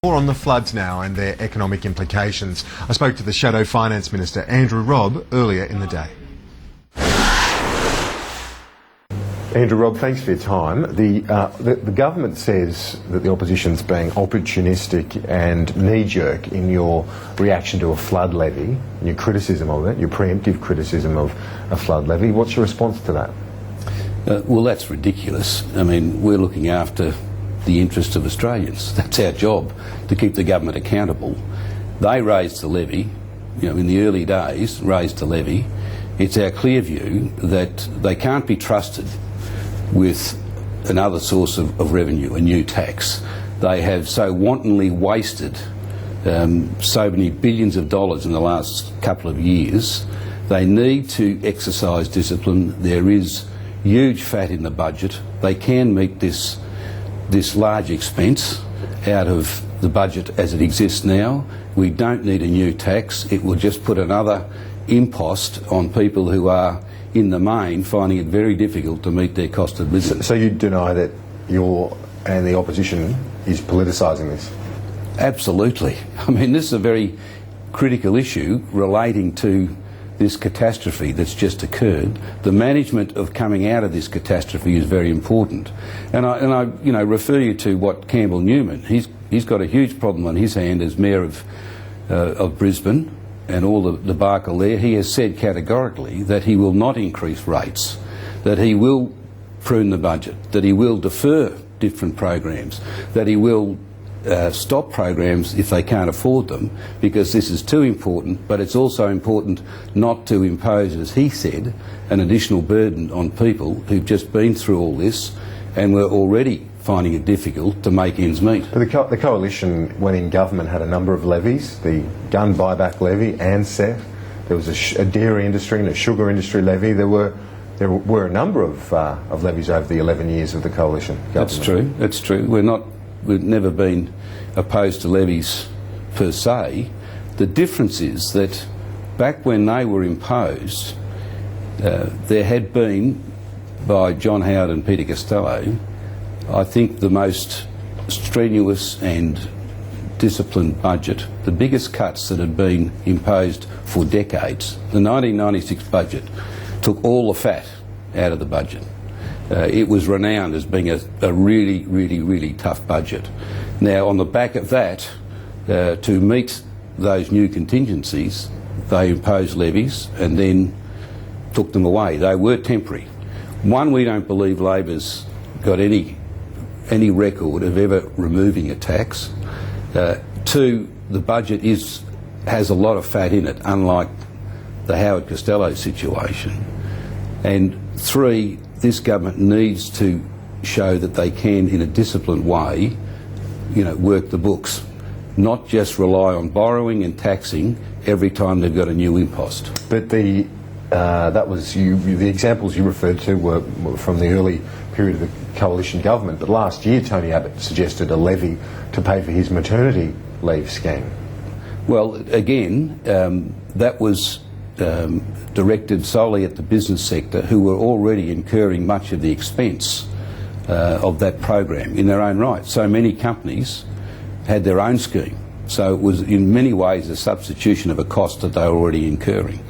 More on the floods now and their economic implications. I spoke to the Shadow Finance Minister, Andrew Robb, earlier in the day. Andrew, Robb, thanks for your time. The government says that the opposition's being opportunistic and knee-jerk in your reaction to a flood levy, and your criticism of it, your preemptive criticism of a flood levy. What's your response to that? Well, that's ridiculous. I mean, we're looking after the interests of Australians. That's our job, to keep the government accountable. They raised the levy, in the early days, raised the levy. It's our clear view that they can't be trusted with another source of revenue, a new tax. They have so wantonly wasted so many billions of dollars in the last couple of years. They need to exercise discipline. There is huge fat in the budget. They can meet this large expense out of the budget as it exists now. We don't need a new tax. It will just put another impost on people who are, in the main, finding it very difficult to meet their cost of living. So you deny that and the opposition is politicising this? Absolutely. I mean, this is a very critical issue relating to this catastrophe that's just occurred. The management of coming out of this catastrophe is very important. And I refer you to what Campbell Newman, he's got a huge problem on his hand as Mayor of Brisbane and all the debacle there. He has said categorically that he will not increase rates, that he will prune the budget, that he will defer different programs, that he will stop programs if they can't afford them, because this is too important. But it's also important not to impose, as he said, an additional burden on people who've just been through all this and were already finding it difficult to make ends meet. But the coalition, when in government, had a number of levies, the gun buyback levy, ANZEF. There was a dairy industry and a sugar industry levy. There were a number of levies over the 11 years of the coalition government. That's true. We've never been opposed to levies per se. The difference is that back when they were imposed, there had been, by John Howard and Peter Costello, I think the most strenuous and disciplined budget, the biggest cuts that had been imposed for decades. The 1996 budget took all the fat out of the budget. It was renowned as being a really, really, really tough budget. Now, on the back of that, to meet those new contingencies, they imposed levies and then took them away. They were temporary. One, we don't believe Labor's got any record of ever removing a tax. Two, the budget has a lot of fat in it, unlike the Howard Costello situation. And three, this government needs to show that they can, in a disciplined way, work the books, not just rely on borrowing and taxing every time they've got a new impost. But the examples you referred to were from the early period of the coalition government. But last year, Tony Abbott suggested a levy to pay for his maternity leave scheme. Well, again, that was directed solely at the business sector, who were already incurring much of the expense of that program in their own right. So many companies had their own scheme. So it was in many ways a substitution of a cost that they were already incurring.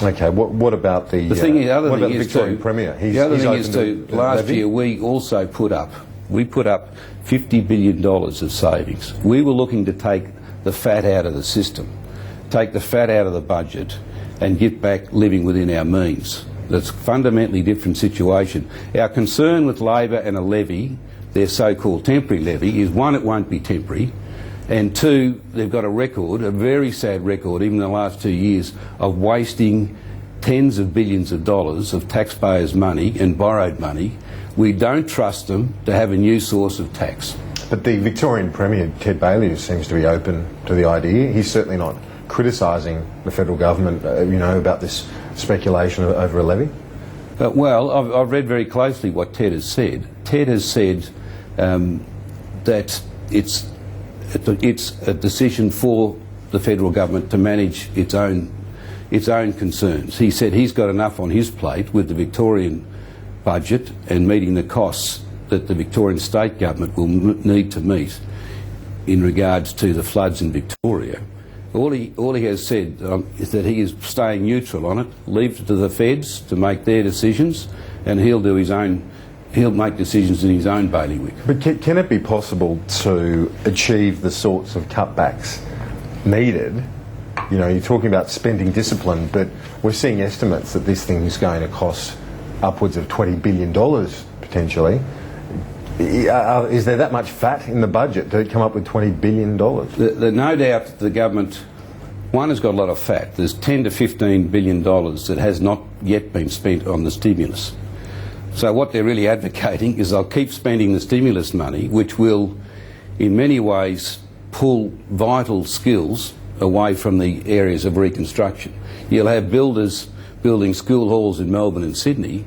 Okay, what about the Victorian Premier? The other thing is last year we also put up $50 billion of savings. We were looking to take the fat out of the system, take the fat out of the budget and get back living within our means. That's a fundamentally different situation. Our concern with Labor and a levy, their so-called temporary levy, is one, it won't be temporary, and two, they've got a very sad record, even in the last 2 years, of wasting tens of billions of dollars of taxpayers' money and borrowed money. We don't trust them to have a new source of tax. But the Victorian Premier, Ted Baillieu, seems to be open to the idea. He's certainly not criticising the federal government, about this speculation over a levy. Well, I've read very closely what Ted has said. Ted has said that it's a decision for the federal government to manage its own concerns. He said he's got enough on his plate with the Victorian budget and meeting the costs that the Victorian state government will need to meet. in regards to the floods in Victoria. All he has said is that he is staying neutral on it, leave it to the feds to make their decisions, and he'll make decisions in his own bailiwick. But can it be possible to achieve the sorts of cutbacks needed? You know, you're talking about spending discipline, but we're seeing estimates that this thing is going to cost upwards of $20 billion potentially. Is there that much fat in the budget to come up with $20 billion? No doubt the government, one, has got a lot of fat. There's $10 to $15 billion that has not yet been spent on the stimulus. So what they're really advocating is they'll keep spending the stimulus money, which will in many ways pull vital skills away from the areas of reconstruction. You'll have builders building school halls in Melbourne and Sydney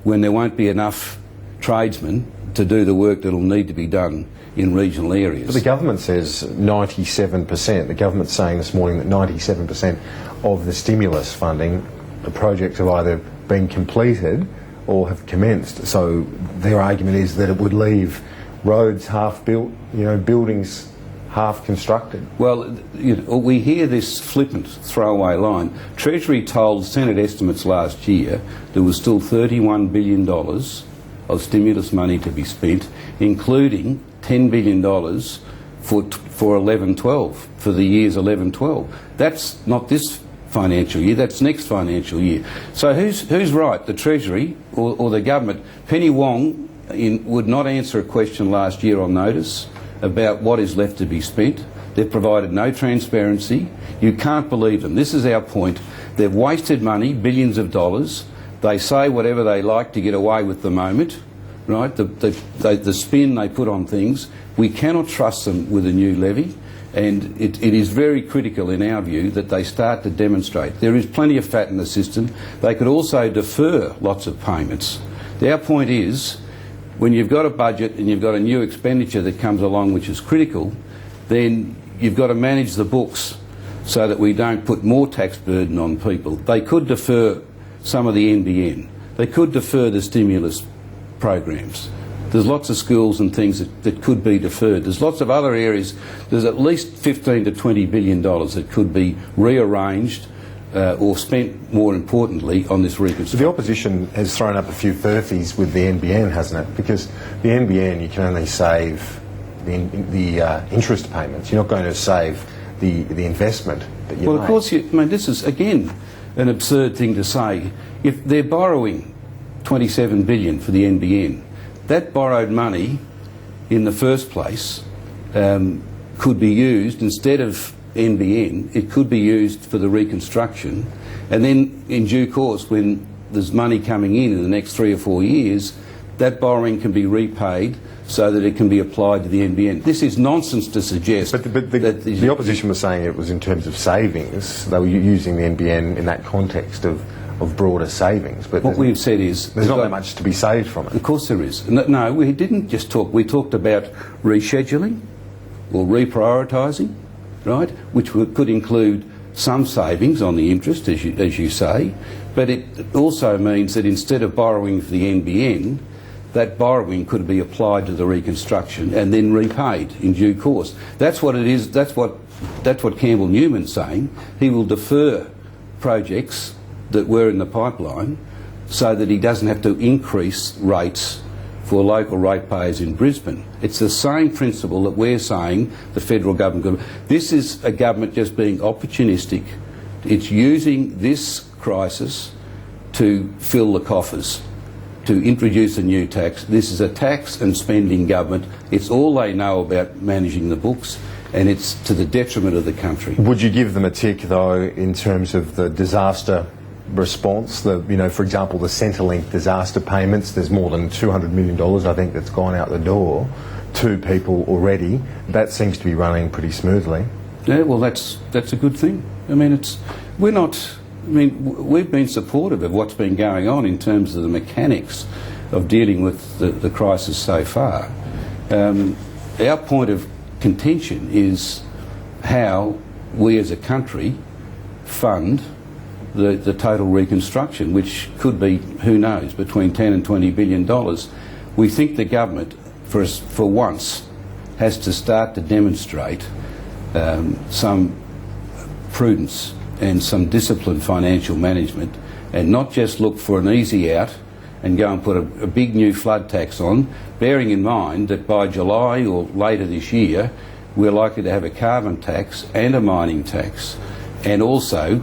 when there won't be enough tradesmen to do the work that will need to be done in regional areas. But the government says 97%. The government's saying this morning that 97% of the stimulus funding, the projects have either been completed or have commenced. So their argument is that it would leave roads half built, you know, buildings half constructed. Well, you know, we hear this flippant throwaway line. Treasury told Senate estimates last year there was still $31 billion of stimulus money to be spent, including $10 billion for 11-12, for the years 11-12. That's not this financial year, that's next financial year. So who's right, the Treasury or the government? Penny Wong would not answer a question last year on notice about what is left to be spent. They've provided no transparency. You can't believe them. This is our point. They've wasted money, billions of dollars. They say whatever they like to get away with the moment, right? The spin they put on things. We cannot trust them with a new levy, and it is very critical in our view that they start to demonstrate. There is plenty of fat in the system. They could also defer lots of payments. Our point is, when you've got a budget and you've got a new expenditure that comes along which is critical, then you've got to manage the books so that we don't put more tax burden on people. They could defer some of the NBN. They could defer the stimulus programs. There's lots of schools and things that could be deferred. There's lots of other areas. There's at least $15 to $20 billion that could be rearranged or spent, more importantly, on this reconstruction. The opposition has thrown up a few furphies with the NBN, hasn't it? Because the NBN, you can only save the interest payments. You're not going to save the investment that you Well, make. of course, this is, again, an absurd thing to say. If they're borrowing $27 billion for the NBN, that borrowed money in the first place could be used, instead of NBN, it could be used for the reconstruction, and then in due course, when there's money coming in the next 3 or 4 years, that borrowing can be repaid so that it can be applied to the NBN. This is nonsense to suggest. But the opposition was saying it was in terms of savings. They were using the NBN in that context of broader savings. But what we've said is there's not that much to be saved from it. Of course there is. No, we didn't just talk. We talked about rescheduling or reprioritising, right, which could include some savings on the interest, as you say, but it also means that instead of borrowing for the NBN, that borrowing could be applied to the reconstruction and then repaid in due course. That's what it is. That's what Campbell Newman's saying. He will defer projects that were in the pipeline so that he doesn't have to increase rates for local ratepayers in Brisbane. It's the same principle that we're saying the federal government. This is a government just being opportunistic. It's using this crisis to fill the coffers, to introduce a new tax. This is a tax and spending government. It's all they know about managing the books, and it's to the detriment of the country. Would you give them a tick, though, in terms of the disaster response? For example, the Centrelink disaster payments, there's more than $200 million, I think, that's gone out the door to people already. That seems to be running pretty smoothly. Yeah, well, that's a good thing. I mean, we've been supportive of what's been going on in terms of the mechanics of dealing with the crisis so far. Our point of contention is how we as a country fund the total reconstruction, which could be, who knows, between $10 and $20 billion. We think the government, for once, has to start to demonstrate some prudence and some disciplined financial management, and not just look for an easy out and go and put a big new flood tax on, bearing in mind that by July or later this year we're likely to have a carbon tax and a mining tax, and also,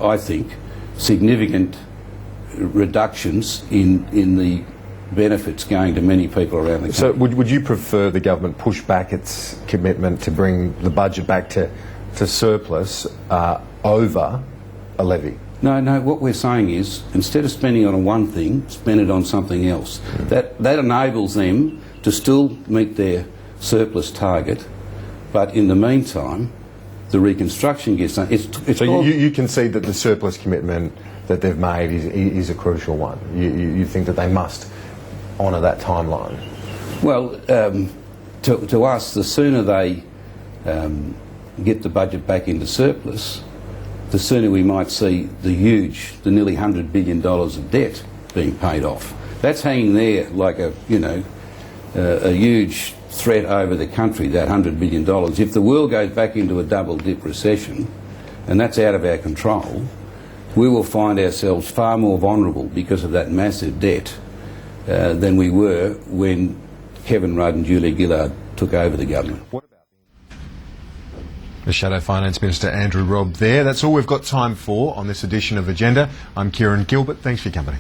I think, significant reductions in the benefits going to many people around the country. So would you prefer the government push back its commitment to bring the budget back to surplus over a levy? No, what we're saying is, instead of spending on one thing, spend it on something else. That enables them to still meet their surplus target, but in the meantime, the reconstruction gets done. So you concede that the surplus commitment that they've made is a crucial one. You think that they must honour that timeline? Well, to us, the sooner they get the budget back into surplus, the sooner we might see the nearly $100 billion of debt being paid off. That's hanging there like a huge threat over the country, that $100 billion. If the world goes back into a double-dip recession, and that's out of our control, we will find ourselves far more vulnerable because of that massive debt than we were when Kevin Rudd and Julia Gillard took over the government. The Shadow Finance Minister Andrew Robb there. That's all we've got time for on this edition of Agenda. I'm Kieran Gilbert. Thanks for your company.